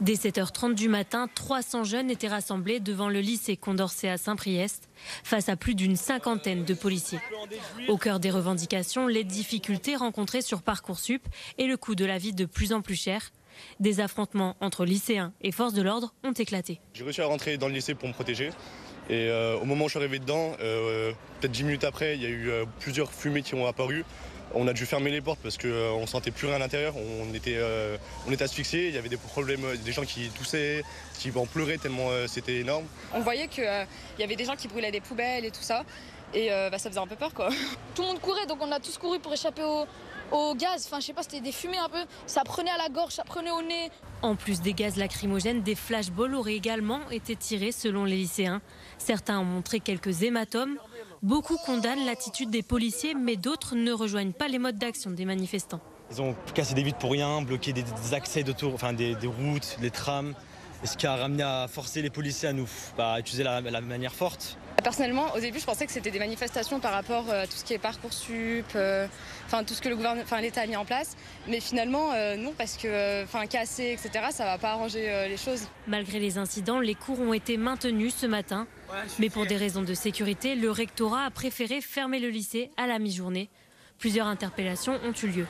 Dès 7h30 du matin, 300 jeunes étaient rassemblés devant le lycée Condorcet à Saint-Priest, face à plus d'une cinquantaine de policiers. Au cœur des revendications, les difficultés rencontrées sur Parcoursup et le coût de la vie de plus en plus cher. Des affrontements entre lycéens et forces de l'ordre ont éclaté. J'ai réussi à rentrer dans le lycée pour me protéger. Et au moment où je suis arrivé dedans, peut-être 10 minutes après, il y a eu plusieurs fumées qui ont apparu. On a dû fermer les portes parce qu'on ne sentait plus rien à l'intérieur. On était asphyxiés, il y avait des problèmes, des gens qui toussaient, qui en pleuraient tellement c'était énorme. On voyait qu'il y avait des gens qui brûlaient des poubelles et tout ça. Et ça faisait un peu peur, quoi. Tout le monde courait, donc on a tous couru pour échapper au gaz. Enfin, je sais pas, c'était des fumées un peu. Ça prenait à la gorge, ça prenait au nez. En plus des gaz lacrymogènes, des flashballs auraient également été tirés selon les lycéens. Certains ont montré quelques hématomes. Beaucoup condamnent l'attitude des policiers, mais d'autres ne rejoignent pas les modes d'action des manifestants. Ils ont cassé des vitres pour rien, bloqué des accès des routes, des trams. Et ce qui a ramené à forcer les policiers à nous utiliser la manière forte. Personnellement, au début, je pensais que c'était des manifestations par rapport à tout ce qui est Parcoursup, tout ce que l'État a mis en place. Mais finalement, non, parce que casser, etc., ça ne va pas arranger les choses. Malgré les incidents, les cours ont été maintenus ce matin. Mais pour des raisons de sécurité, le rectorat a préféré fermer le lycée à la mi-journée. Plusieurs interpellations ont eu lieu.